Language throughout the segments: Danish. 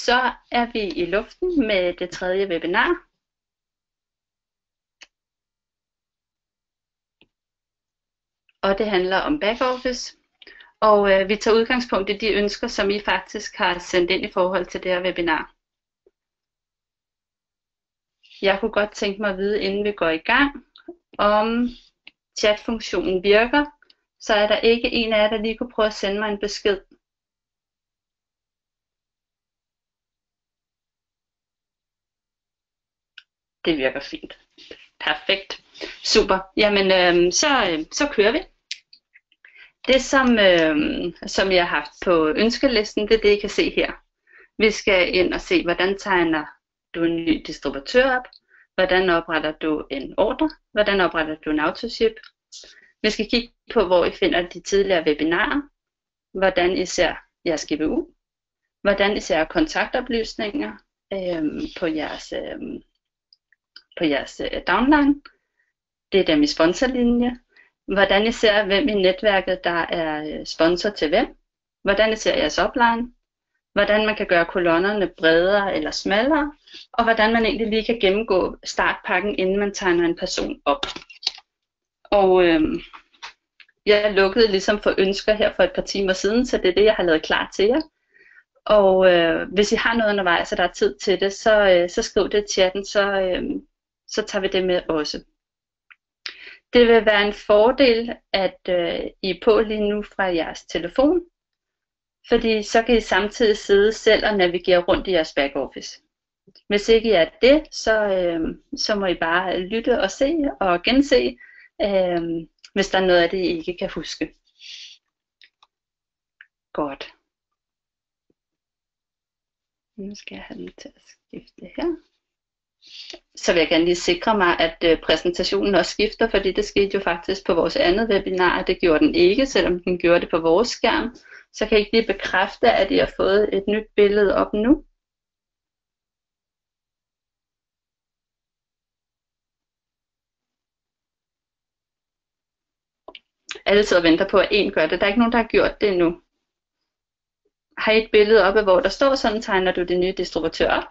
Så er vi i luften med det tredje webinar. Og det handler om backoffice. Og vi tager udgangspunkt i de ønsker, som I faktisk har sendt ind i forhold til det her webinar. Jeg kunne godt tænke mig at vide, inden vi går i gang, om chatfunktionen virker. Så er der ikke en af jer, der lige kunne prøve at sende mig en besked. Det virker fint. Perfekt. Super. Jamen, så kører vi. Det, som jeg har haft på ønskelisten, det er det, I kan se her. Vi skal ind og se, hvordan tegner du en ny distributør op, hvordan opretter du en ordre, hvordan opretter du en autoship. Vi skal kigge på, hvor I finder de tidligere webinarer, hvordan I ser jeres GBU, hvordan I ser kontaktoplysninger på jeres downline. Det er dem i sponsorlinje. Hvordan I ser, hvem i netværket, der er sponsor til hvem. Hvordan I ser jeres upline. Hvordan man kan gøre kolonnerne bredere eller smallere. Og hvordan man egentlig lige kan gennemgå startpakken, inden man tegner en person op. Og jeg lukkede ligesom for ønsker her for et par timer siden, så det er det, jeg har lavet klar til jer. Og hvis I har noget undervejs, og der er tid til det, så skriv det i chatten, så tager vi det med også. Det vil være en fordel, at I er på lige nu fra jeres telefon, fordi så kan I samtidig sidde selv og navigere rundt i jeres backoffice. Hvis ikke I er det, så må I bare lytte og se og gense, hvis der er noget af det, I ikke kan huske. Godt. Nu skal jeg have den til at skifte her. Så vil jeg gerne lige sikre mig, at præsentationen også skifter, fordi det skete jo faktisk på vores andet webinar, og det gjorde den ikke, selvom den gjorde det på vores skærm. Så kan I lige bekræfte, at I har fået et nyt billede op nu. Alle sidder og venter på, at en gør det. Der er ikke nogen, der har gjort det endnu. Har I et billede oppe, hvor der står, sådan tegner du det nye distributør op?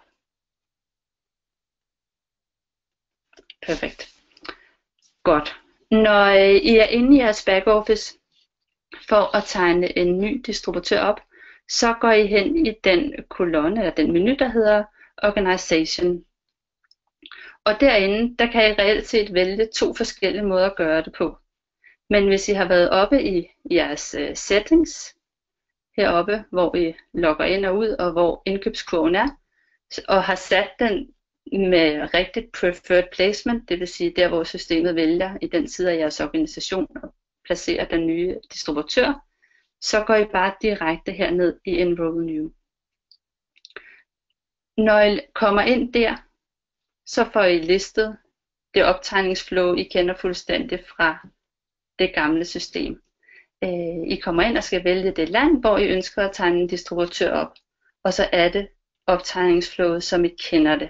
Perfekt. Godt. Når I er inde i jeres backoffice for at tegne en ny distributør op, så går I hen i den kolonne eller den menu, der hedder Organization. Og derinde, der kan I reelt set vælge 2 forskellige måder at gøre det på. Men hvis I har været oppe i jeres settings, heroppe, hvor I logger ind og ud, og hvor indkøbskurven er, og har sat den med rigtigt preferred placement, det vil sige der, hvor systemet vælger i den side af jeres organisation og placerer den nye distributør, så går I bare direkte herned i Enroll New. Når I kommer ind der, så får I listet det optegningsflow, I kender fuldstændig fra det gamle system. I kommer ind og skal vælge det land, hvor I ønsker at tegne en distributør op, og så er det optegningsflowet, som I kender det.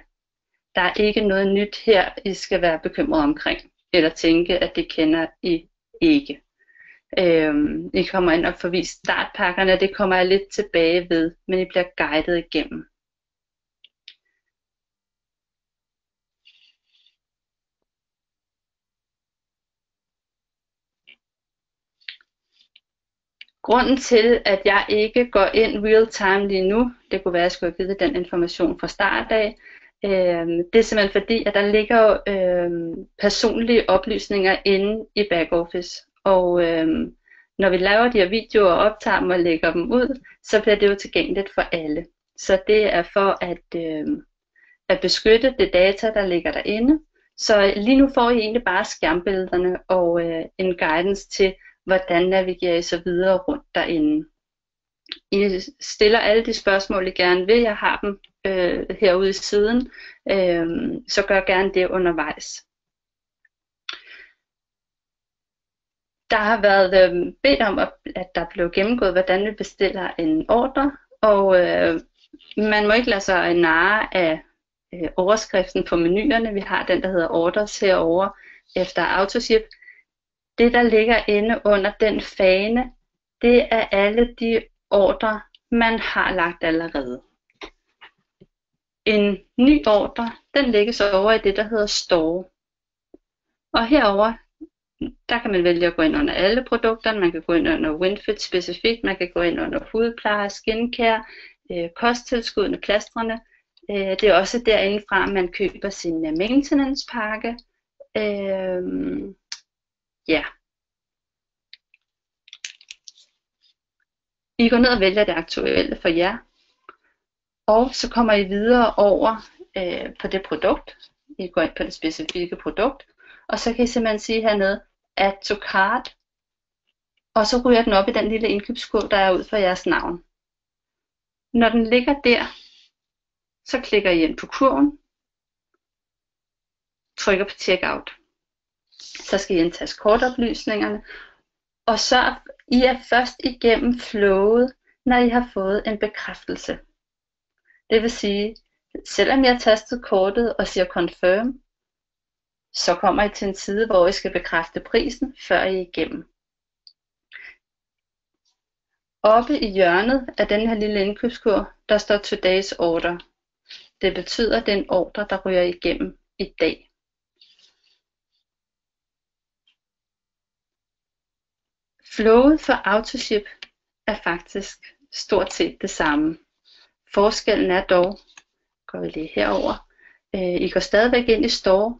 Der er ikke noget nyt her, I skal være bekymret omkring, eller tænke, at det kender I ikke. I kommer ind og får vist startpakkerne, det kommer jeg lidt tilbage ved, men I bliver guidet igennem. Grunden til, at jeg ikke går ind real time lige nu, det kunne være, at jeg skulle have givet den information fra start af, det er simpelthen fordi, at der ligger personlige oplysninger inde i backoffice. Og når vi laver de her videoer og optager dem og lægger dem ud, så bliver det jo tilgængeligt for alle. Så det er for at beskytte det data, der ligger derinde. Så lige nu får I egentlig bare skærmbillederne og en guidance til, hvordan navigerer I så videre rundt derinde. I stiller alle de spørgsmål, I gerne vil. Jeg har dem herude i siden, så gør gerne det undervejs. Der har været bedt om, at der blev gennemgået, hvordan vi bestiller en ordre, og man må ikke lade sig narre af overskriften på menuerne. Vi har den, der hedder Orders herovre efter Autoship. Det, der ligger inde under den fane, det er alle de ordrer, man har lagt allerede. En ny ordre, den lægges over i det, der hedder Store. Og herover der kan man vælge at gå ind under alle produkterne. Man kan gå ind under Winfit specifikt, man kan gå ind under hudpleje, skincare, kosttilskuddene, plastrene. Det er også derindefra, man køber sin maintenance pakke. Ja. I går ned og vælger det aktuelle for jer. Og så kommer I videre over på det produkt. I går ind på det specifikke produkt. Og så kan I simpelthen sige hernede, add to cart. Og så ryger den op i den lille indkøbskurv, der er ud for jeres navn. Når den ligger der, så klikker I ind på kurven. Trykker på checkout. Så skal I indtaste kortoplysningerne. Og så I er først igennem flowet, når I har fået en bekræftelse. Det vil sige, selvom jeg har tastet kortet og siger confirm, så kommer I til en side, hvor I skal bekræfte prisen, før I er igennem. Oppe i hjørnet af den her lille indkøbskurv, der står today's order. Det betyder, at det er en ordre, der ryger igennem i dag. Flowet for autoship er faktisk stort set det samme. Forskellen er dog, går vi lige herover, I går stadigvæk ind i store,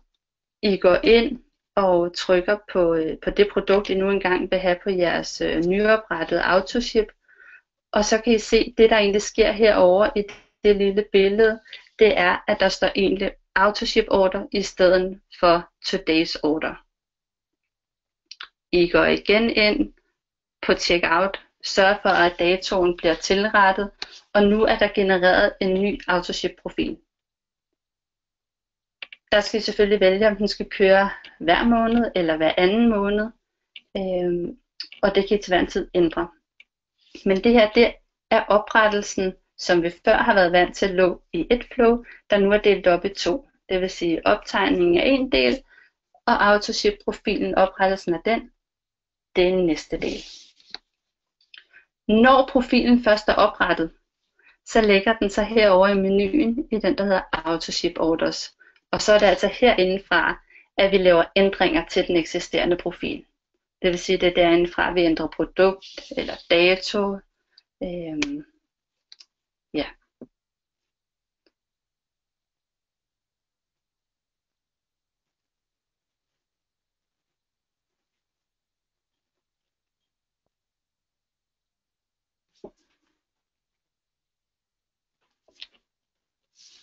I går ind og trykker på det produkt, I nu engang vil have på jeres nyoprettede autoship, og så kan I se, det der egentlig sker herover i det lille billede, det er, at der står egentlig autoship order i stedet for today's order. I går igen ind på checkout, sørg for at datoen bliver tilrettet, og nu er der genereret en ny autoship-profil. Der skal I selvfølgelig vælge, om den skal køre hver måned eller hver anden måned, og det kan I til hver en tid ændre. Men det her, det er oprettelsen, som vi før har været vant til lå i et flow, der nu er delt op i to. Det vil sige optegningen af en del, og autoship-profilen, oprettelsen af den, det er den næste del. Når profilen først er oprettet, så ligger den så herovre i menuen i den, der hedder Autoship Orders. Og så er det altså herindefra, at vi laver ændringer til den eksisterende profil. Det vil sige, det er derindefra, at vi ændrer produkt eller dato. Ja.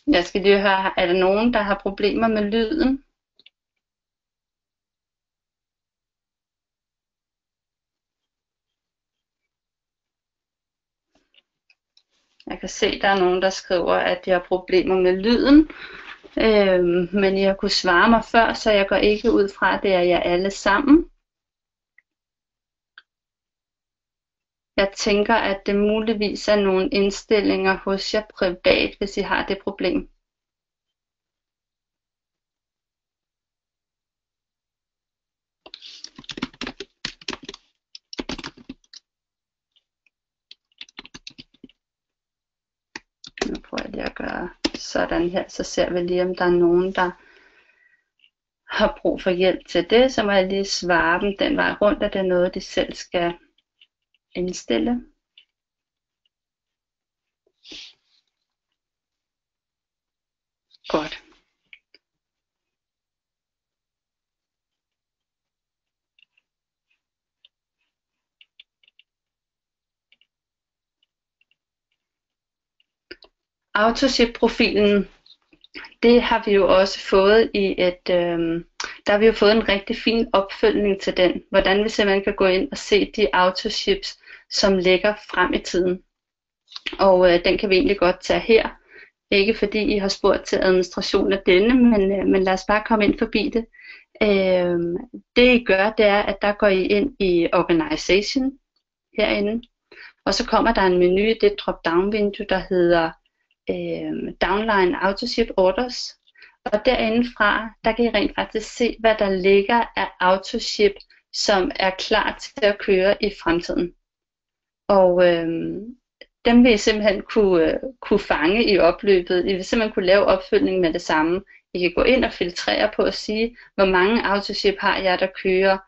Jeg skal lige høre, er der nogen, der har problemer med lyden? Jeg kan se, der er nogen, der skriver, at de har problemer med lyden. Men jeg kunne svare mig før, så jeg går ikke ud fra, at det er jer alle sammen. Jeg tænker, at det muligvis er nogle indstillinger hos jer privat, hvis I har det problem. Nu prøver jeg lige at gøre sådan her, så ser vi lige, om der er nogen, der har brug for hjælp til det. Så må jeg lige svare dem den vej rundt, at det er noget, de selv skal indstille. Godt. Autoship-profilen, det har vi jo også fået i der har vi jo fået en rigtig fin opfølgning til den. Hvordan vi simpelthen kan gå ind og se de autoships, som ligger frem i tiden. Og den kan vi egentlig godt tage her. Ikke fordi I har spurgt til administration af denne, men lad os bare komme ind forbi det. Det I gør, det er, at der går I ind i Organization herinde. Og så kommer der en menu i det drop-down vindue, der hedder Downline Autoship Orders. Og derindefra, der kan I rent faktisk se, hvad der ligger af autoship, som er klar til at køre i fremtiden. Og dem vil I simpelthen kunne fange i opløbet. I vil simpelthen kunne lave opfølgning med det samme. I kan gå ind og filtrere på at sige, hvor mange autoship har jeg, der kører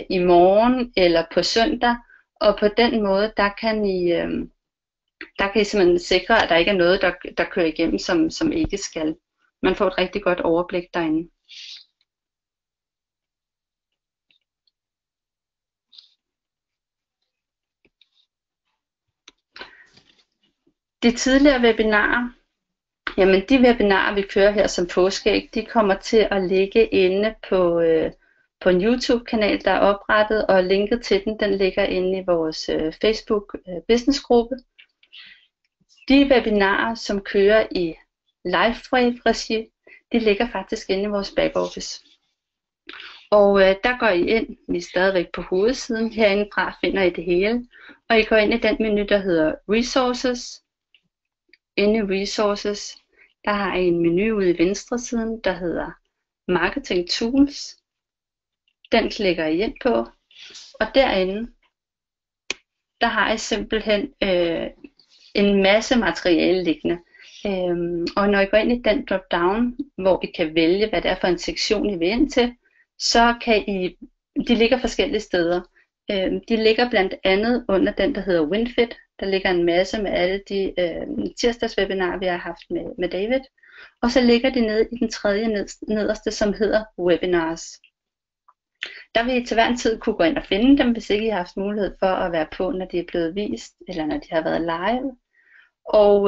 i morgen eller på søndag. Og på den måde, der kan I simpelthen sikre, at der ikke er noget, der kører igennem, som ikke skal. Man får et rigtig godt overblik derinde. De tidligere webinarer, jamen de webinarer, vi kører her som påskeæg, de kommer til at ligge inde på en YouTube-kanal, der er oprettet, og linket til den ligger inde i vores Facebook businessgruppe. De webinarer, som kører i LiveWave-regi, de ligger faktisk inde i vores backoffice. Og der går I ind, vi er stadigvæk på hovedsiden, herindefra finder I det hele, og I går ind i den menu, der hedder Resources. Inde i Resources, der har I en menu ude i venstre siden, der hedder Marketing Tools. Den klikker I ind på, og derinde, der har I simpelthen en masse materiale liggende. Og når I går ind i den drop-down, hvor I kan vælge, hvad det er for en sektion, I vil ind til, så kan I, de ligger forskellige steder. De ligger blandt andet under den, der hedder WinFit. Der ligger en masse med alle de tirsdagswebinarer, vi har haft med David. Og så ligger de nede i den tredje nederste, som hedder Webinars. Der vil I til hver en tid kunne gå ind og finde dem, hvis ikke I har haft mulighed for at være på, når de er blevet vist, eller når de har været live. Og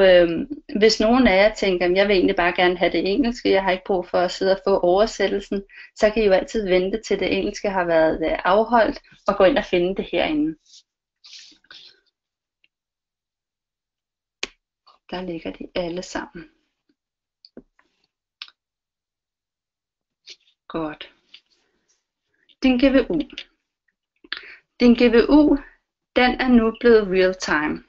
hvis nogen af jer tænker, at jeg vil egentlig bare gerne have det engelske, jeg har ikke brug for at sidde og få oversættelsen, så kan I jo altid vente til det engelske har været afholdt, og gå ind og finde det herinde. Der ligger de alle sammen. Godt. Din GVU. Din GVU, den er nu blevet real time.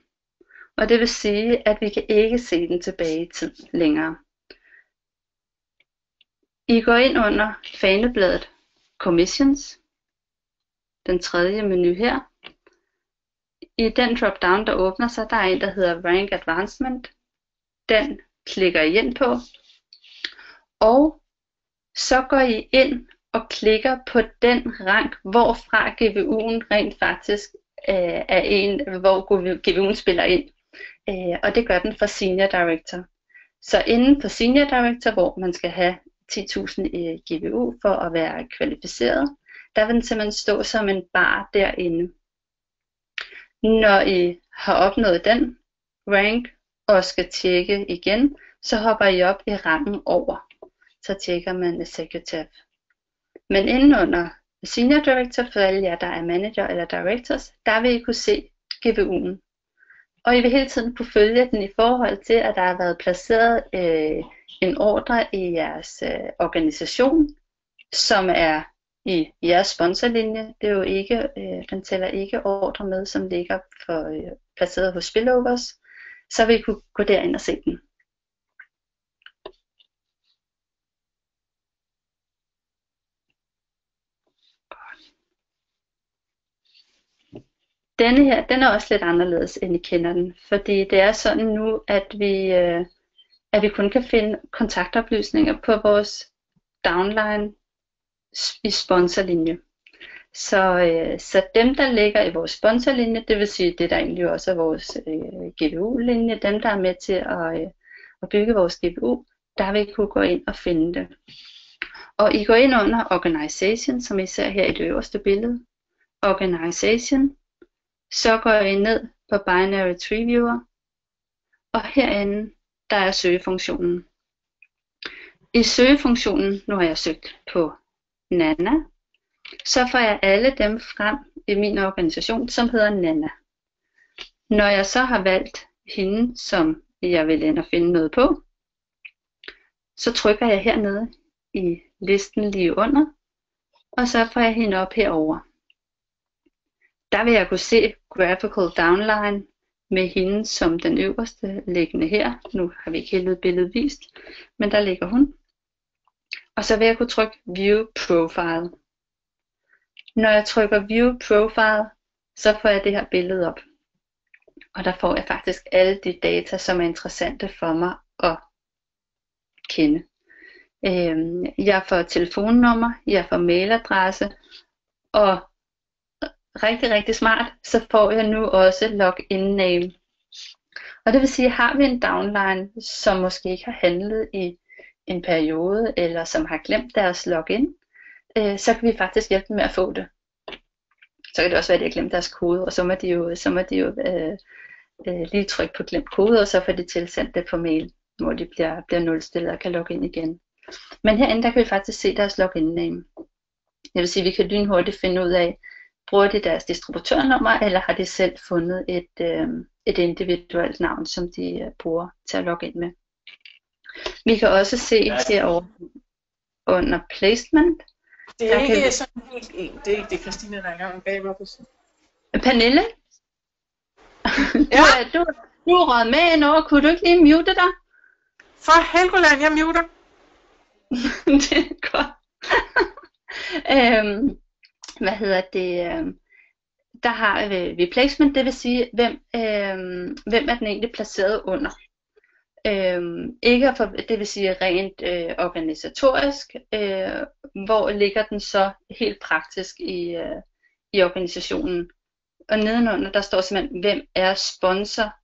Og det vil sige, at vi kan ikke se den tilbage i tid længere. I går ind under fanebladet Commissions, den tredje menu her. I den drop-down, der åbner sig, der er en, der hedder Rank Advancement. Den klikker I ind på. Og så går I ind og klikker på den rank, hvorfra GVU'en rent faktisk er en, hvor GVU'en spiller ind. Og det gør den for Senior Director. Så inden for Senior Director, hvor man skal have 10.000 i GVU for at være kvalificeret, der vil den simpelthen stå som en bar derinde. Når I har opnået den rank og skal tjekke igen, så hopper I op i rangen over. Så tjekker man Executive. Men inden under Senior Director, for alle jer, der er Manager eller Directors, der vil I kunne se GVU'en. Og I vil hele tiden kunne følge den i forhold til, at der har været placeret en ordre i jeres organisation, som er i jeres sponsorlinje. Det er jo ikke, den tæller ikke ordre med, som ligger placeret hos spillovers. Så vil I kunne gå derind og se den. Denne her, den er også lidt anderledes, end I kender den, fordi det er sådan nu, at vi kun kan finde kontaktoplysninger på vores downline i sponsorlinje. Så dem, der ligger i vores sponsorlinje, det vil sige det, der egentlig også er vores GVU-linje, dem, der er med til at bygge vores GVU, der vil I kunne gå ind og finde det. Og I går ind under Organization, som I ser her i det øverste billede. Organization. Så går I ned på Binary Tree Viewer, og herinde, der er søgefunktionen. I søgefunktionen, nu har jeg søgt på Nana, så får jeg alle dem frem i min organisation, som hedder Nana. Når jeg så har valgt hende, som jeg vil ind og finde noget på, så trykker jeg hernede i listen lige under, og så får jeg hende op herover. Der vil jeg kunne se Graphical Downline med hende som den øverste liggende her. Nu har vi ikke hele billedet vist, men der ligger hun. Og så vil jeg kunne trykke View Profile. Når jeg trykker View Profile, så får jeg det her billede op. Og der får jeg faktisk alle de data, som er interessante for mig at kende. Jeg får telefonnummer, jeg får mailadresse, og rigtig, rigtig smart, så får jeg nu også login name. Og det vil sige, har vi en downline, som måske ikke har handlet i en periode, eller som har glemt deres login, så kan vi faktisk hjælpe dem med at få det. Så kan det også være, at de har glemt deres kode, og så må de jo lige trykke på glemt kode, og så får de tilsendt det på mail, hvor de bliver nulstillet og kan logge ind igen. Men herinde, der kan vi faktisk se deres login name. Det vil sige, at vi kan lynhurtigt finde ud af, bruger de deres distributørnummer, eller har de selv fundet et individuelt navn, som de bruger til at logge ind med. Vi kan også se herovre under placement. Det er ikke sådan helt en. Det er ikke det, Christina, der engang gav mig på sådan. Pernille? Ja? Du er røget med ind over. Kunne du ikke lige mute dig? For Helgoland, jeg muter. Det er godt. Hvad hedder det? Der har vi placement, det vil sige, hvem er den egentlig placeret under. Ikke for, det vil sige rent organisatorisk, hvor ligger den så helt praktisk i organisationen. Og nedenunder, der står simpelthen, hvem er sponsor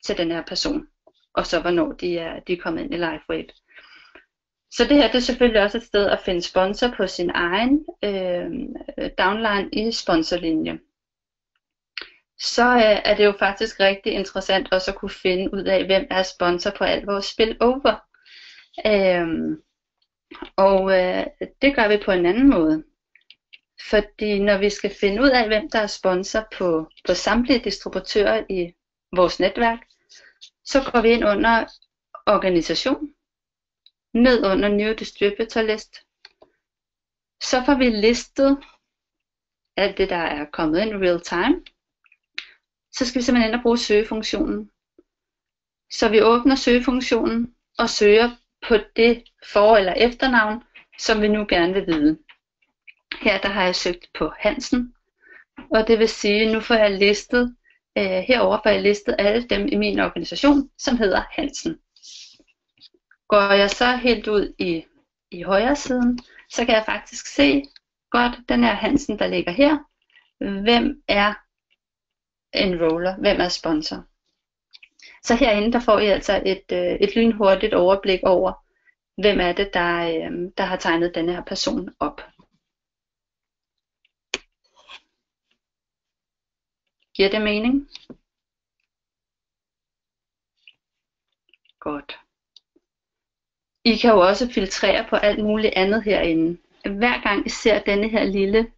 til den her person, og så hvornår de er kommet ind i LiveWave. Så det her, det er selvfølgelig også et sted at finde sponsor på sin egen downline i sponsorlinje. Så er det jo faktisk rigtig interessant også at kunne finde ud af, hvem er sponsor på alt vores spillover. Det gør vi på en anden måde. Fordi når vi skal finde ud af, hvem der er sponsor på samtlige distributører i vores netværk, så går vi ind under organisation, ned under New Distributor List. Så får vi listet alt det, der er kommet ind real time. Så skal vi simpelthen ind og bruge søgefunktionen. Så vi åbner søgefunktionen og søger på det for- eller efternavn, som vi nu gerne vil vide. Her der har jeg søgt på Hansen, og det vil sige, at nu får jeg listet, herover får jeg listet alle dem i min organisation, som hedder Hansen. Går jeg så helt ud i højre siden, så kan jeg faktisk se godt den her Hansen, der ligger her. Hvem er enroller? Hvem er sponsor? Så herinde der får I altså et lynhurtigt overblik over, hvem er det, der har tegnet denne her person op. Giver det mening? Godt. I kan jo også filtrere på alt muligt andet herinde. Hver gang I ser denne her lille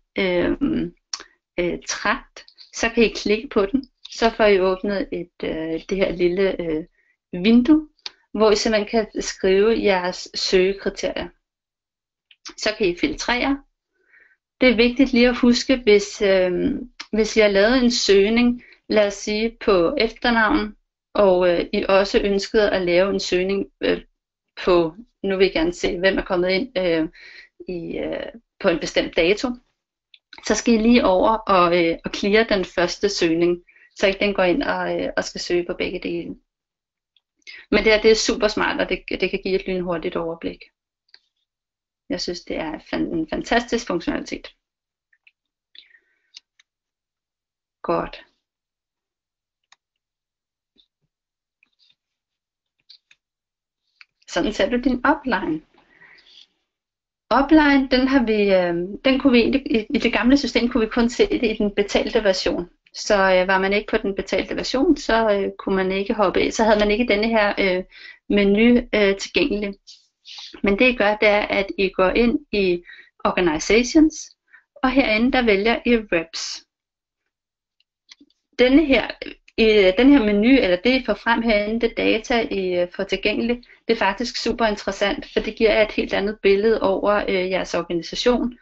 trakt, så kan I klikke på den. Så får I åbnet det her lille vindue, hvor I simpelthen kan skrive jeres søgekriterier. Så kan I filtrere. Det er vigtigt lige at huske, hvis I har lavet en søgning, lad os sige på efternavn, og I også ønskede at lave en søgning på, nu vil jeg gerne se, hvem er kommet ind på en bestemt dato, så skal I lige over og clear den første søgning, så ikke den går ind og skal søge på begge dele. Men det er super smart, og det kan give et lynhurtigt overblik. Jeg synes, det er en fantastisk funktionalitet. Godt. Sådan ser du din upline. Upline, den kunne vi egentlig, i det gamle system kunne vi kun se det i den betalte version. Så var man ikke på den betalte version, så kunne man ikke hoppe ind. Så havde man ikke denne her menu tilgængelig. Men det I gør, det er, at I går ind i Organizations, og herinde der vælger I Reps. Den her menu, eller det I får frem herinde, det data I får tilgængeligt, det er faktisk super interessant, for det giver jer et helt andet billede over jeres organisation.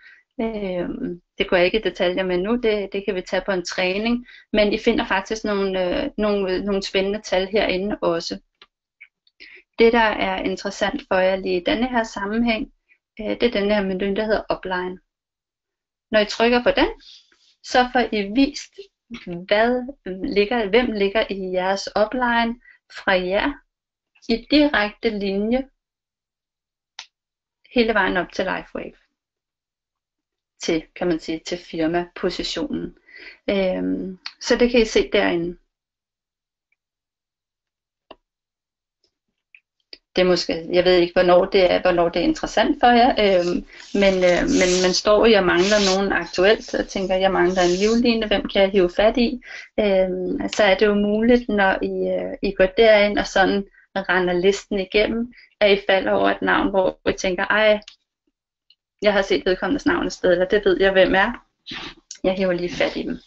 Det går jeg ikke i detaljer med nu, det kan vi tage på en træning, men I finder faktisk nogle spændende tal herinde også. Det der er interessant for jer lige i denne her sammenhæng, det er den her menu, der hedder Upline. Når I trykker på den, så får I vist hvem ligger i jeres upline fra jer i direkte linje hele vejen op til LifeWave. Til, kan man sige, til firmapositionen. Så det kan I se derinde. Det er måske, jeg ved ikke, hvornår det er interessant for jer, men man står I og mangler nogen aktuelt, og tænker, jeg mangler en livline, hvem kan jeg hive fat i? Så er det jo muligt, når I går derind og sådan render listen igennem, at I falder over et navn, hvor I tænker, ej, jeg har set vedkommendes navn et sted, eller det ved jeg, hvem er. Jeg hiver lige fat i dem.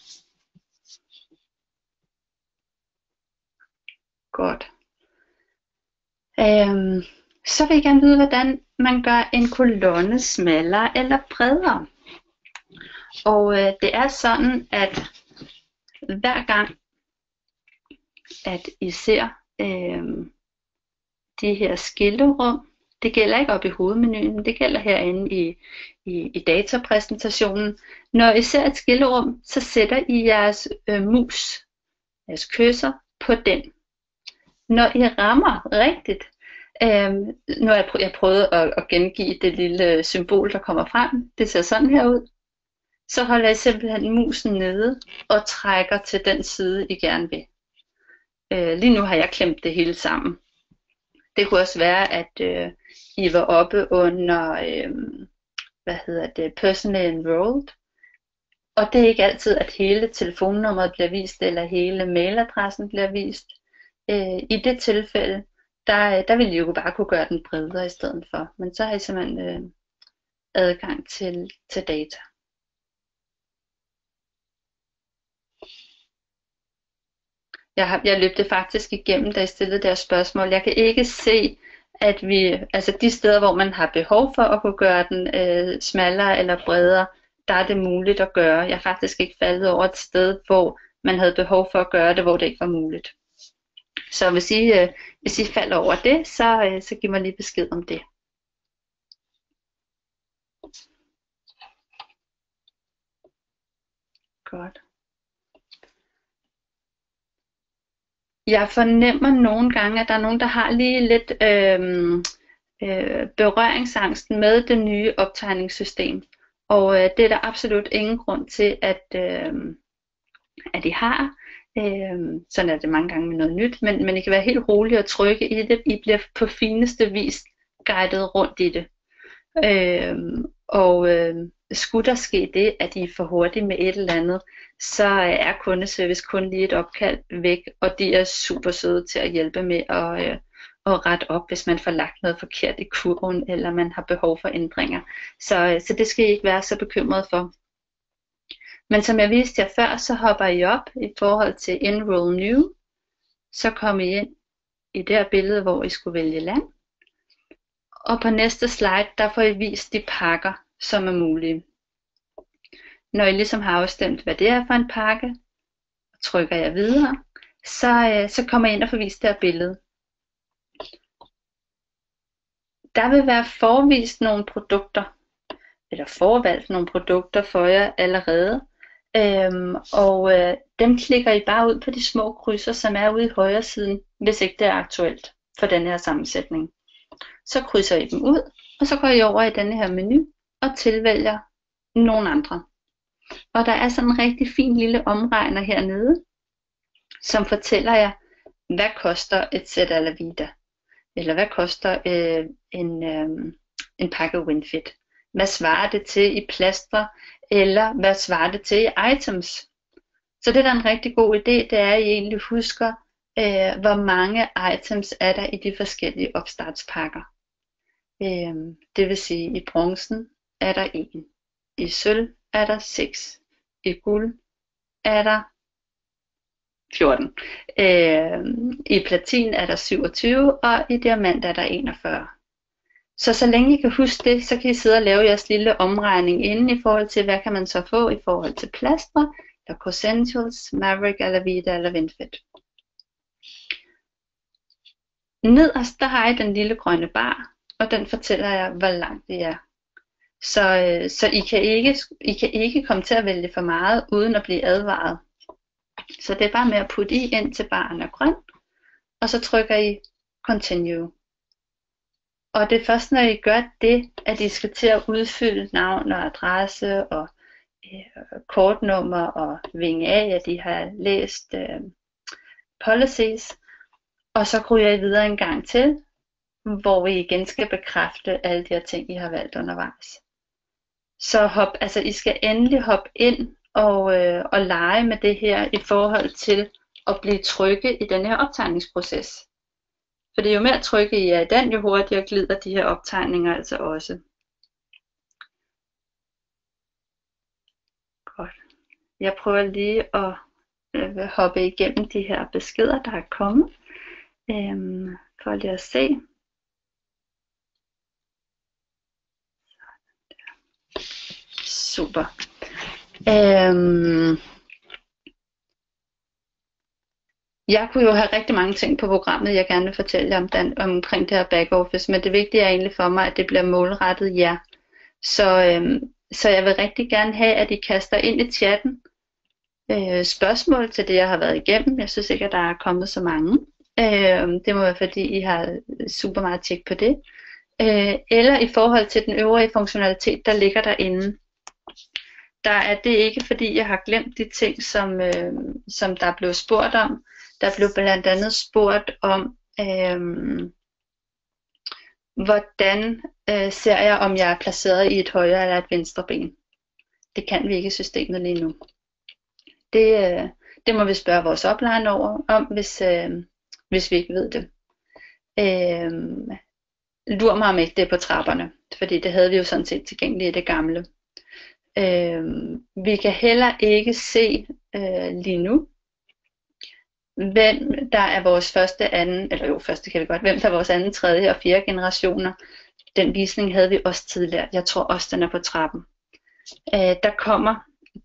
Godt. Så vil jeg gerne vide, hvordan man gør en kolonne smallere eller bredere. Og det er sådan, at hver gang, at I ser de her skilterum, det gælder ikke op i hovedmenuen, det gælder herinde i datapræsentationen. Når I ser et skilterum, så sætter I jeres mus, jeres cursor på den. Når I rammer rigtigt, nu har jeg prøvet at gengive det lille symbol, der kommer frem, det ser sådan her ud, så holder I simpelthen musen nede og trækker til den side, I gerne vil. Lige nu har jeg klemt det hele sammen. Det kunne også være, at I var oppe under, personally enrolled, og det er ikke altid, at hele telefonnummeret bliver vist, eller hele mailadressen bliver vist. I det tilfælde, der vil I jo bare kunne gøre den bredere i stedet for, men så har I simpelthen adgang til data. Jeg løb det faktisk igennem, da jeg stillede deres spørgsmål. Jeg kan ikke se, at altså de steder, hvor man har behov for at kunne gøre den smallere eller bredere, der er det muligt at gøre. Jeg er faktisk ikke faldet over et sted, hvor man havde behov for at gøre det, hvor det ikke var muligt. Så hvis I falder over det, så giv mig lige besked om det. Godt. Jeg fornemmer nogle gange, at der er nogen, der har lige lidt berøringsangsten med det nye optegningssystem. Og det er der absolut ingen grund til, at I har. Sådan er det mange gange med noget nyt, men I kan være helt rolige og trygge i det. I bliver på fineste vis guidet rundt i det. Skulle der ske det, at I er for hurtigt med et eller andet, så er kundeservice kun lige et opkald væk, og de er super søde til at hjælpe med at rette op, hvis man får lagt noget forkert i kurven, eller man har behov for ændringer. Så det skal I ikke være så bekymret for. Men som jeg viste jer før, så hopper I op i forhold til Enroll New. Så kommer I ind i det her billede, hvor I skulle vælge land. Og på næste slide, der får I vist de pakker, som er mulige. Når I ligesom har afstemt, hvad det er for en pakke, trykker jeg videre, så kommer I ind og får vist det her billede. Der vil være forvist nogle produkter, eller forvalgt nogle produkter for jer allerede. Dem klikker I bare ud på de små krydser, som er ude i højre siden, hvis ikke det er aktuelt for den her sammensætning. Så krydser I dem ud, og så går I over i denne her menu og tilvælger nogle andre. Og der er sådan en rigtig fin lille omregner hernede, som fortæller jer, hvad koster et sæt Alavida, eller hvad koster en pakke WinFit. Hvad svarer det til i plastre, eller hvad svarer det til i items? Så det der er en rigtig god idé, det er, at I egentlig husker, hvor mange items er der i de forskellige opstartspakker. Det vil sige, i bronzen er der 1, i sølv er der 6, i guld er der 14, i platin er der 27, og i diamant er der 41. Så længe I kan huske det, så kan I sidde og lave jeres lille omregning inden i forhold til, hvad kan man så få i forhold til plastre, eller Cosentials, Maverick, Alavida eller WinFit. Nederst der har I den lille grønne bar, og den fortæller jer, hvor langt det er. Så I kan ikke komme til at vælge for meget, uden at blive advaret. Så det er bare med at putte i, indtil barren er grøn, og så trykker I Continue. Og det er først, når I gør det, at I skal til at udfylde navn og adresse og kortnummer og vinge af, at I har læst policies, og så ryger I videre en gang til, hvor I igen skal bekræfte alle de her ting, I har valgt undervejs. Så I skal endelig hoppe ind og lege med det her i forhold til at blive trygge i den her optegningsproces. For jo mere trygge I er i den, jo hurtigere glider de her optegninger altså også. Godt. Jeg prøver lige at hoppe igennem de her beskeder, der er kommet. For lige at se. Super. Jeg kunne jo have rigtig mange ting på programmet, jeg gerne vil fortælle jer omkring det her backoffice, men det vigtige er egentlig for mig, at det bliver målrettet jer. Så jeg vil rigtig gerne have, at I kaster ind i chatten spørgsmål til det, jeg har været igennem. Jeg synes ikke, at der er kommet så mange. Det må være, fordi I har super meget tjek på det. Eller i forhold til den øvrige funktionalitet, der ligger derinde. Der er det ikke, fordi jeg har glemt de ting, som der blev spurgt om. Der blev blandt andet spurgt om, hvordan ser jeg, om jeg er placeret i et højre eller et venstre ben. Det kan vi ikke i systemet lige nu. Det må vi spørge vores upline om, hvis vi ikke ved det. Lur mig om ikke det er på trapperne, fordi det havde vi jo sådan set tilgængeligt i det gamle. Vi kan heller ikke se lige nu, hvem der er vores første kan vi godt, hvem der er vores anden, tredje og fjerde generationer. Den visning havde vi også tidligere. Jeg tror også, den er på trappen. Der kommer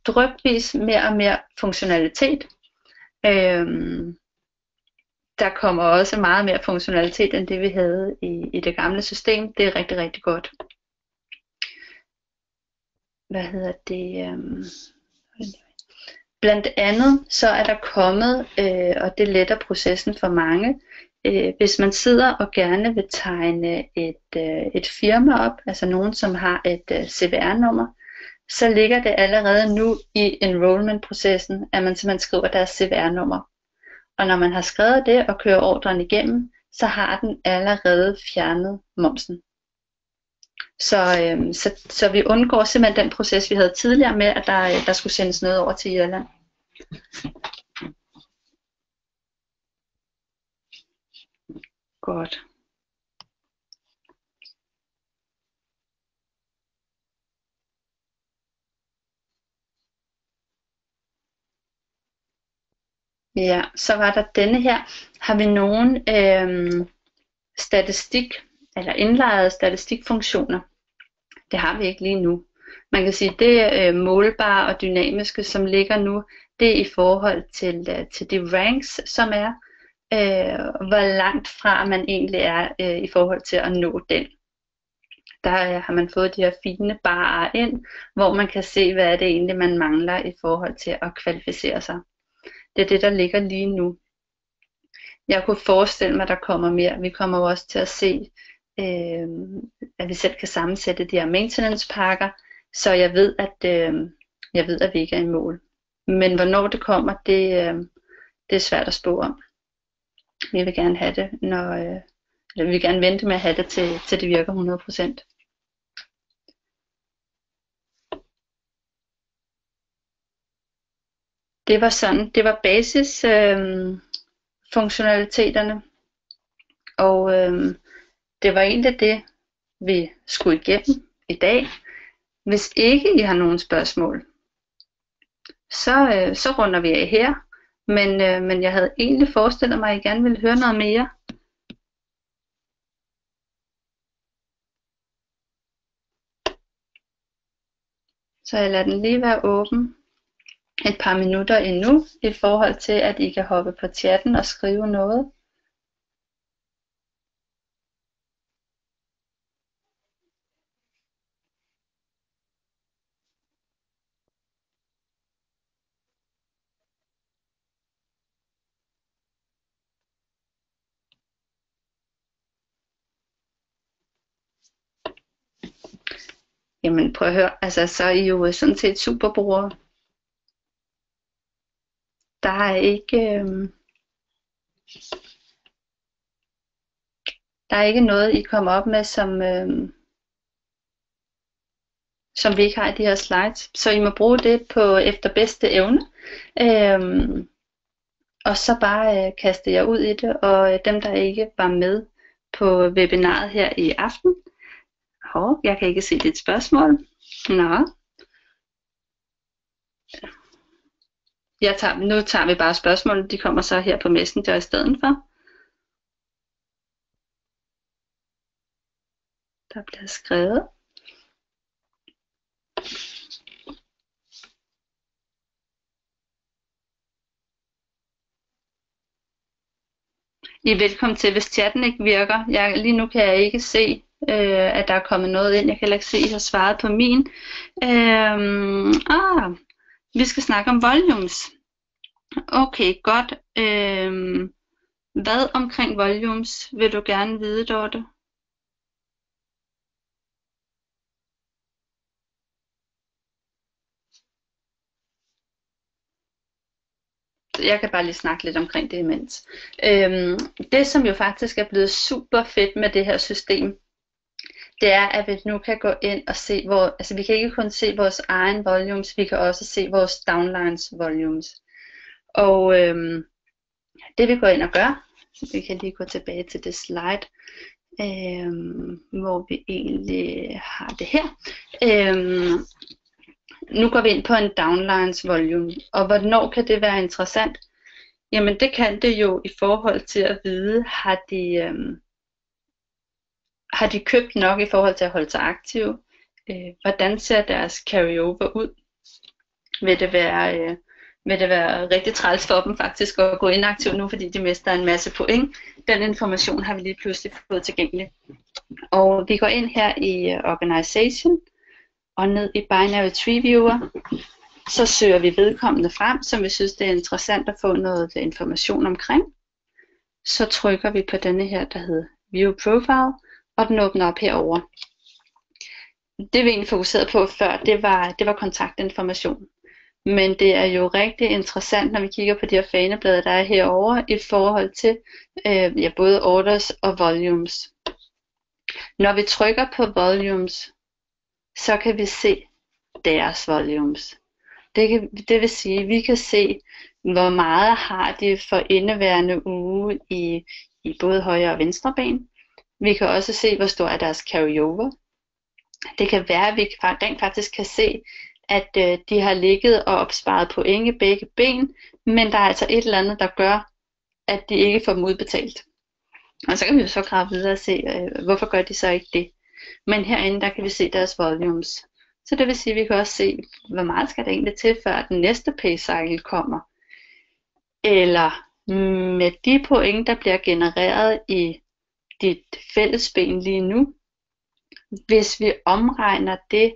drypvis mere og mere funktionalitet. Der kommer også meget mere funktionalitet, end det vi havde i det gamle system. Det er rigtig, rigtig godt. Blandt andet så er der kommet, og det letter processen for mange, hvis man sidder og gerne vil tegne et firma op, altså nogen som har et CVR-nummer, så ligger det allerede nu i enrollment-processen, at man simpelthen skriver deres CVR-nummer. Og når man har skrevet det og kører ordren igennem, så har den allerede fjernet momsen. Så vi undgår simpelthen den proces, vi havde tidligere med, at der skulle sendes noget over til Irland. Godt. Ja, så var der denne her. Har vi nogen statistik eller indlejrede statistikfunktioner? Det har vi ikke lige nu. Man kan sige, at det målbare og dynamiske, som ligger nu, det er i forhold til de ranks, som er, hvor langt fra man egentlig er i forhold til at nå den. Der har man fået de her fine barer ind, hvor man kan se, hvad er det egentlig, man mangler i forhold til at kvalificere sig. Det er det, der ligger lige nu. Jeg kunne forestille mig, at der kommer mere. Vi kommer jo også til at se, at vi selv kan sammensætte de her maintenance pakker, så jeg ved, at vi ikke er i mål. Men hvornår det kommer, det er svært at spå om. Vi vil gerne have det, vi vil gerne vente med at have det til det virker 100%. Det var basis funktionaliteterne, og det var egentlig det, vi skulle igennem i dag. Hvis ikke I har nogen spørgsmål, så runder vi af her, men jeg havde egentlig forestillet mig, at I gerne ville høre noget mere. Så jeg lader den lige være åben et par minutter endnu, i forhold til, at I kan hoppe på chatten og skrive noget. Jamen prøv at høre, altså så er I jo sådan set superbrugere. Der er ikke, der er ikke noget, I kommer op med, som vi ikke har i de her slides. Så I må bruge det på efter bedste evne. Øhm, og så bare kaste jer ud i det. Og dem, der ikke var med på webinaret her i aften. Jeg kan ikke se dit spørgsmål. Nå. Nu tager vi bare spørgsmålene. De kommer så her på Messenger i stedet for. Der bliver skrevet. I er velkommen til, hvis chatten ikke virker. Lige nu kan jeg ikke se, at der er kommet noget ind. Jeg kan heller ikke se, at I har svaret på min. Vi skal snakke om volumes. Okay, godt. Hvad omkring volumes vil du gerne vide, Dorte? Jeg kan bare lige snakke lidt omkring det imens. Det, som jo faktisk er blevet super fedt med det her system, det er, at vi nu kan gå ind og se, vi kan ikke kun se vores egen volumes, vi kan også se vores downlines volumes. Og det vi går ind og gør, så vi kan lige gå tilbage til det slide, hvor vi egentlig har det her. Nu går vi ind på en downlines volume, og hvornår kan det være interessant? Jamen det kan det jo i forhold til at vide, har de købt nok i forhold til at holde sig aktive? Hvordan ser deres carryover ud? Vil det være rigtig træls for dem faktisk at gå inaktiv nu, fordi de mister en masse point? Den information har vi lige pludselig fået tilgængelig. Og vi går ind her i Organization, og ned i Binary Tree Viewer, så søger vi vedkommende frem, som vi synes det er interessant at få noget information omkring. Så trykker vi på denne her, der hedder View Profile, og den åbner op herover. Det vi egentlig fokuserede på før, det var kontaktinformation. Men det er jo rigtig interessant, når vi kigger på de her faneblade, der er herovre, i forhold til både orders og volumes. Når vi trykker på volumes, så kan vi se deres volumes. Det vil sige, at vi kan se, hvor meget har de for indeværende uge i både højre og venstre ben. Vi kan også se, hvor stor er deres carryover. Det kan være, at vi rent faktisk kan se, at de har ligget og opsparet point i begge ben, men der er altså et eller andet, der gør, at de ikke får dem udbetalt. Og så kan vi jo så grave videre og se, hvorfor gør de så ikke det. Men herinde, der kan vi se deres volumes. Så det vil sige, at vi kan også se, hvor meget skal der egentlig til, før den næste pay cycle kommer. Eller med de point, der bliver genereret i dit fællesben lige nu, hvis vi omregner det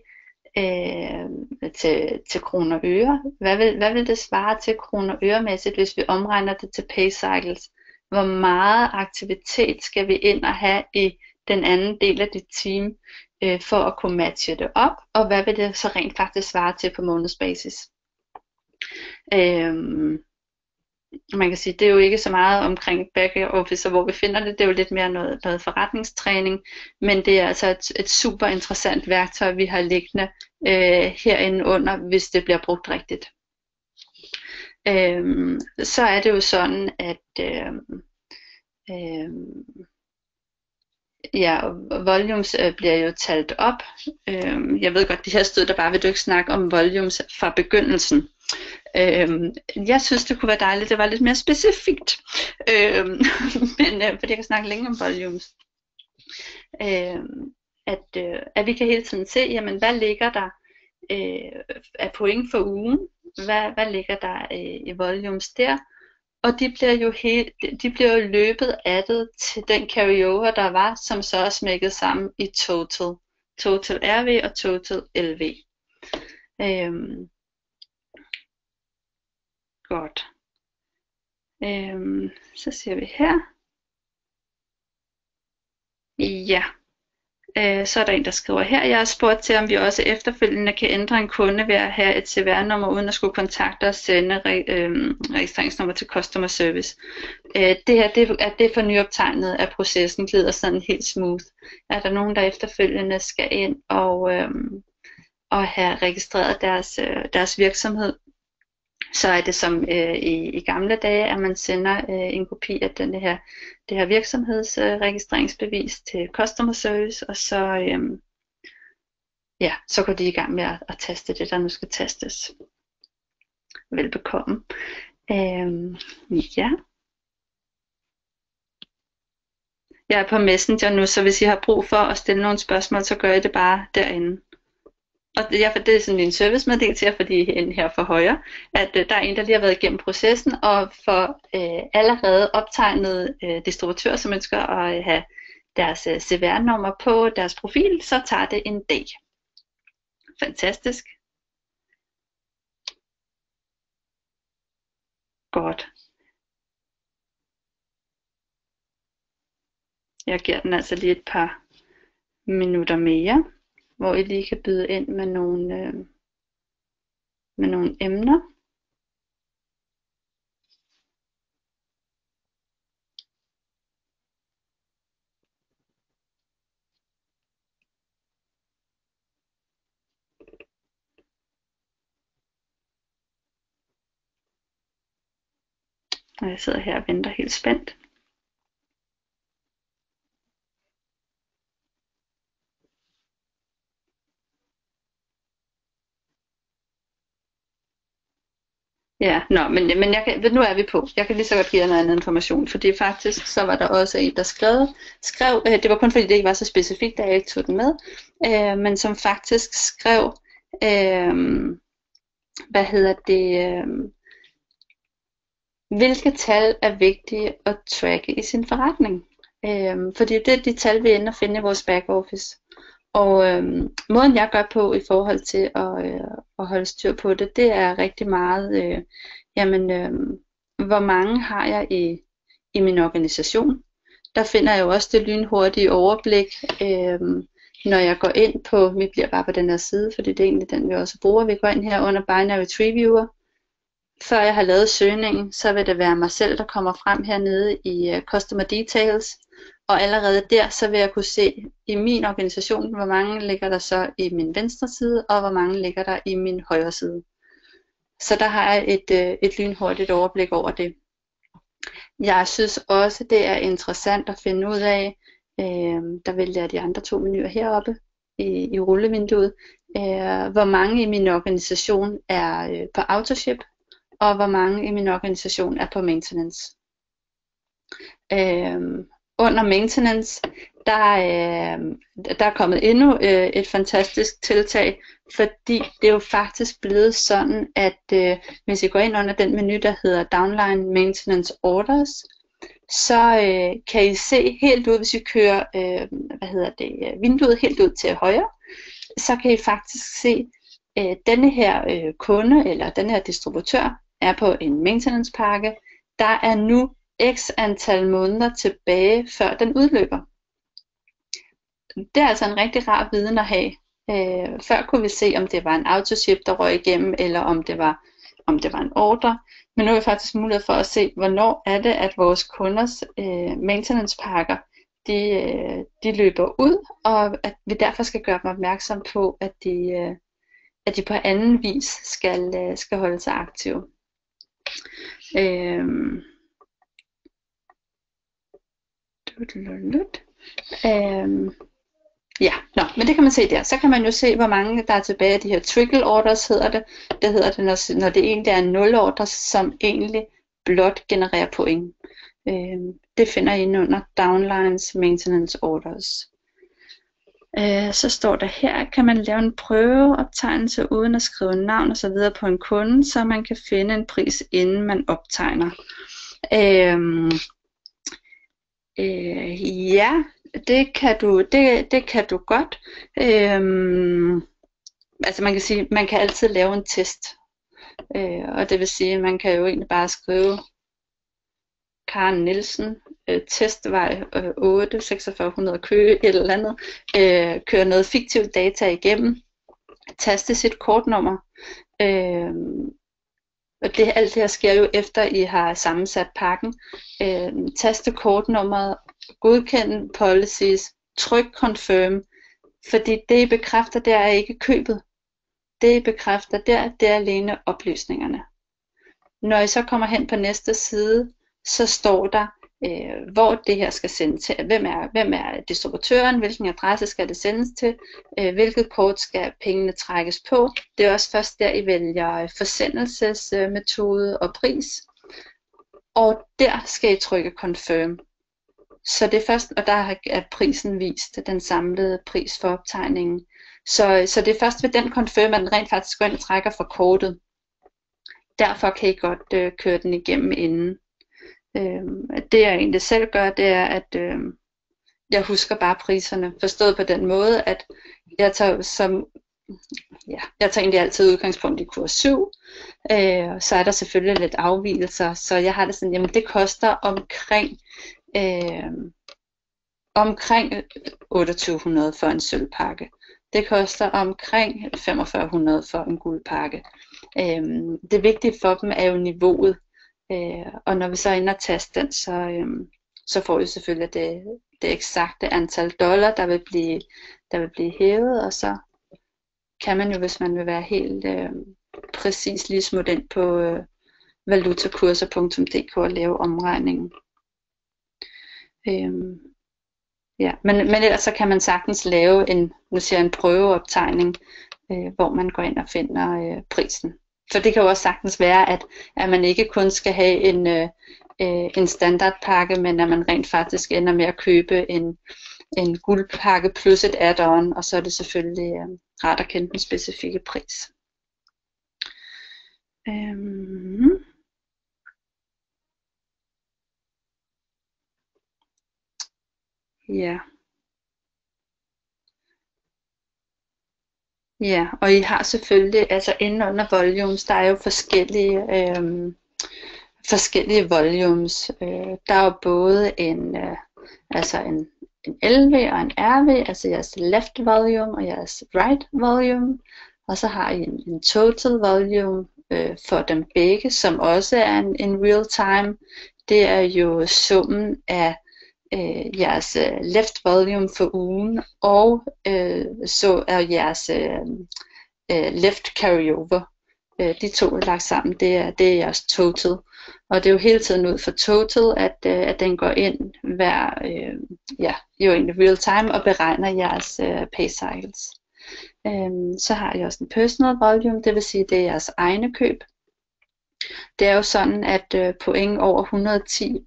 til kroner og øre, hvad vil det svare til kroner og øremæssigt, hvis vi omregner det til pay cycles? Hvor meget aktivitet skal vi ind og have i den anden del af dit team, for at kunne matche det op, og hvad vil det så rent faktisk svare til på månedsbasis? Man kan sige, det er jo ikke så meget omkring back office, hvor vi finder det, det er jo lidt mere noget forretningstræning, men det er altså et super interessant værktøj, vi har liggende herinde under, hvis det bliver brugt rigtigt. Så er det jo sådan, at volumes bliver jo talt op. Jeg ved godt, det her stod der bare, vil du ikke snakke om volumes fra begyndelsen. Jeg synes, det kunne være dejligt, det var lidt mere specifikt. Men fordi jeg kan snakke længe om volumes. At vi kan hele tiden se, jamen, hvad ligger der af point for ugen? Hvad ligger der i volumes der? Og de bliver jo løbet af det til den carryover, der var, som så er smækket sammen i total. Total RV og total LV. Godt. Så ser vi her. Ja. Så er der en, der skriver her, jeg har spurgt til, om vi også efterfølgende kan ændre en kunde ved at have et CVR-nummer, uden at skulle kontakte og sende registreringsnummer til customer service. Det her, det er for nyoptegnet, at processen glider sådan helt smooth. Er der nogen, der efterfølgende skal ind og have registreret deres virksomhed, så er det som i gamle dage, at man sender en kopi af det her virksomhedsregistreringsbevis til customer service, og så går de i gang med at taste det, der nu skal tastes. Velbekomme. Ja. Jeg er på Messenger nu, så hvis I har brug for at stille nogle spørgsmål, så gør I det bare derinde. Og det er sådan en servicemeddelelse til jer, fordi I er inde her for højre, at der er en, der lige har været igennem processen, og for allerede optegnede distributører, som ønsker at have deres CVR-nummer på deres profil, så tager det en dag. Fantastisk. Godt. Jeg giver den altså lige et par minutter mere, hvor I lige kan byde ind med nogle emner. Og jeg sidder her og venter helt spændt. Ja, men nu er vi på. Jeg kan lige så godt give jer noget andet information, fordi faktisk så var der også en, der skrev, det var kun fordi det ikke var så specifikt, at jeg ikke tog den med, men som faktisk skrev, hvilke tal er vigtige at tracke i sin forretning. Fordi det er de tal, vi ender at finde i vores backoffice. Og måden jeg gør på i forhold til at holde styr på det, det er rigtig meget, hvor mange har jeg i min organisation. Der finder jeg jo også det lynhurtige overblik, når jeg går ind på, vi bliver bare på den her side, fordi det er egentlig den, vi også bruger. Vi går ind her under Binary Tree Viewer. Før jeg har lavet søgningen, så vil det være mig selv, der kommer frem hernede i Customer Details. Og allerede der, så vil jeg kunne se i min organisation, hvor mange ligger der så i min venstre side, og hvor mange ligger der i min højre side. Så der har jeg et lynhurtigt overblik over det. Jeg synes også, det er interessant at finde ud af, der vælger jeg de andre 2 menuer heroppe i rullevinduet, hvor mange i min organisation er på autoship, og hvor mange i min organisation er på maintenance. Under maintenance, der er kommet endnu et fantastisk tiltag, fordi det er jo faktisk blevet sådan, at hvis I går ind under den menu, der hedder Downline Maintenance Orders, så kan I se helt ud, hvis I kører vinduet helt ud til højre, så kan I faktisk se, denne her kunde eller denne her distributør er på en maintenance pakke. Der er nu x antal måneder tilbage, før den udløber. Det er altså en rigtig rar viden at have. Før kunne vi se, om det var en autoship, der røg igennem, eller om det var en ordre. Men nu er vi faktisk mulighed for at se, hvornår er det, at vores kunders maintenance pakker, de løber ud, og at vi derfor skal gøre dem opmærksom på, at de på anden vis skal holde sig aktive. Men det kan man se der. Så kan man jo se, hvor mange der er tilbage af de her trickle orders, hedder det. Det hedder det, når det egentlig er 0 orders, som egentlig blot genererer point. Det finder I under Downlines Maintenance Orders. Så står der her, kan man lave en prøveoptegnelse uden at skrive navn og så videre på en kunde, så man kan finde en pris, inden man optegner. Ja, det kan du godt. Altså man kan sige, man kan altid lave en test. Og det vil sige, man kan jo egentlig bare skrive Karen Nielsen testvej 8, 4600 Køge, et eller andet, køre noget fiktivt data igennem, taste sit kortnummer, og alt det her sker jo efter I har sammensat pakken, taste kortnummeret, godkende policies, tryk confirm, fordi det I bekræfter, det er ikke købet. Det I bekræfter der, det er alene oplysningerne. Når I så kommer hen på næste side, så står der, hvor det her skal sendes til. Hvem er distributøren? Hvilken adresse skal det sendes til? Hvilket kort skal pengene trækkes på? Det er også først der, I vælger forsendelsesmetode og pris. Og der skal I trykke confirm. Så det er først, og der er prisen vist, den samlede pris for optegningen. Så det er først ved den confirm, at den rent faktisk går ind og trækker for kortet. Derfor kan I godt køre den igennem inden. Det jeg egentlig selv gør, det er, at jeg husker bare priserne. Forstået på den måde, at jeg tager egentlig altid udgangspunkt i kurs 7. Så er der selvfølgelig lidt afvigelser. Så jeg har det sådan, jamen det koster omkring 2800 for en sølvpakke. Det koster omkring 4500 for en guldpakke. Det vigtige for dem er jo niveauet. Og når vi så ender og taster den, så får vi selvfølgelig det eksakte antal dollar, der vil blive hævet. Og så kan man jo, hvis man vil være helt præcis, lige smutte ind på valutakurser.dk og lave omregningen. Men ellers så kan man sagtens lave en prøveoptegning, hvor man går ind og finder prisen. For det kan jo også sagtens være, at man ikke kun skal have en standardpakke, men at man rent faktisk ender med at købe en guldpakke plus et add-on, og så er det selvfølgelig rart at kende den specifikke pris. Ja. Ja, og I har selvfølgelig, altså inde under volumes, der er jo forskellige volumes. Der er jo både en LV og en RV, altså jeres left volume og jeres right volume. Og så har I en total volume for dem begge, som også er en real time. Det er jo summen af jeres left volume for ugen, og så er jeres left carryover. De to er lagt sammen, det er jeres total. Og det er jo hele tiden ud for total, at den går ind jo i real time og beregner jeres pay cycles. Så har jeg også en personal volume, det vil sige, det er jeres egne køb. Det er jo sådan, at point over 110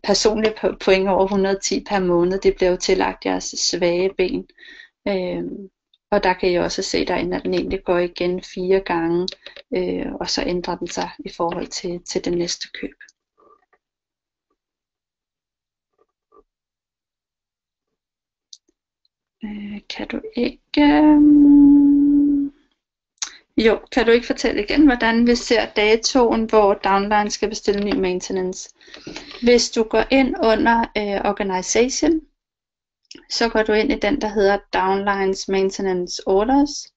personlige point over 110 per måned, det bliver jo tillagt jeres svage ben. Og der kan I også se derinde, at den egentlig går igen 4 gange, og så ændrer den sig i forhold til det næste køb. Kan du ikke fortælle igen, hvordan vi ser datoen, hvor downline skal bestille ny maintenance? Hvis du går ind under Organization, så går du ind i den, der hedder Downlines Maintenance Orders.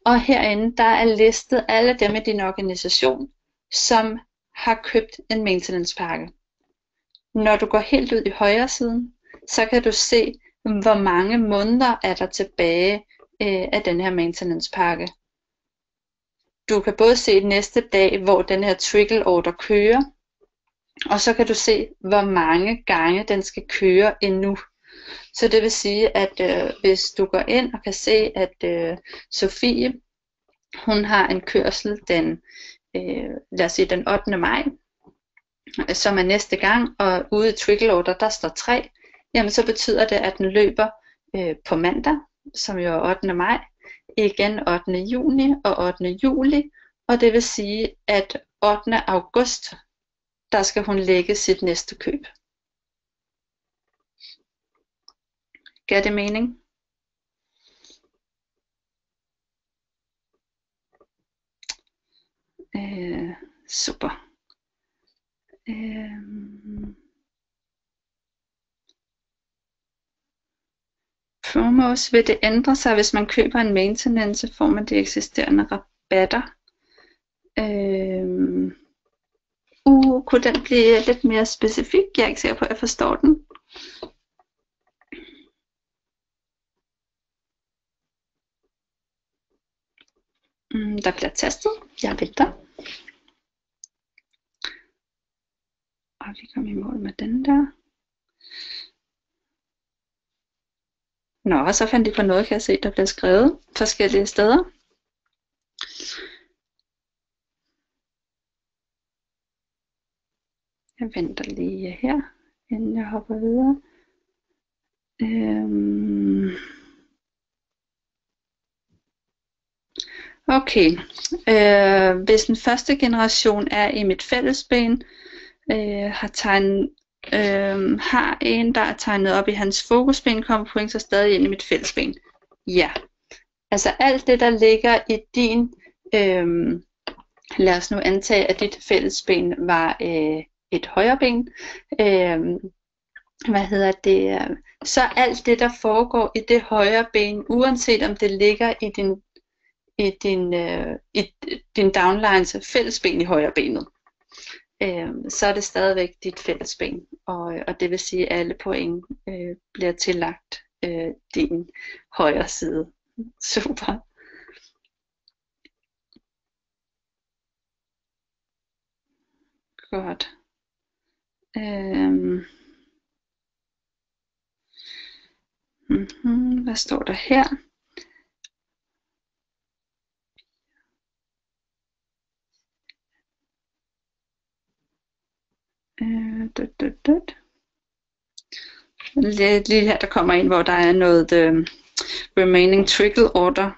Og herinde, der er listet alle dem i din organisation, som har købt en maintenance pakke. Når du går helt ud i højre siden, så kan du se, hvor mange måneder er der tilbage af den her maintenance pakke. Du kan både se næste dag, hvor den her trickle order kører, og så kan du se, hvor mange gange den skal køre endnu. Så det vil sige, at hvis du går ind og kan se, at Sofie, hun har en kørsel den 8. maj, som er næste gang, og ude i trickle order, der står 3, jamen så betyder det, at den løber på mandag, som jo er 8. maj, igen 8. juni og 8. juli, og det vil sige, at 8. august, der skal hun lægge sit næste køb. Giver det mening? Super. promos. Vil det ændre sig, hvis man køber en maintenance, får man de eksisterende rabatter? Kunne den blive lidt mere specifik? Jeg er ikke sikker på, at jeg forstår den. Der bliver tastet. Jeg venter. Og vi kommer i mål med den der. Nå, så fandt de på noget, kan jeg se, der bliver skrevet forskellige steder. Jeg venter lige her, inden jeg hopper videre. Okay, hvis den første generation er i mit fællesben, har en, der er tegnet op i hans fokusben, kommer point så stadig ind i mit fællesben. Ja, altså alt det, der ligger i din, lad os nu antage, at dit fællesben var et højre ben. Så alt det, der foregår i det højre ben, uanset om det ligger i din downlines fællesben i højre benet, så er det stadigvæk dit fællesben, og det vil sige, at alle point bliver tillagt din højre side. Super. Godt. Hvad står der her? Lige her der kommer ind, hvor der er noget remaining trickle order,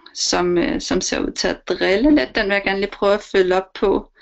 som ser ud til at drille lidt. Den vil jeg gerne lige prøve at følge op på.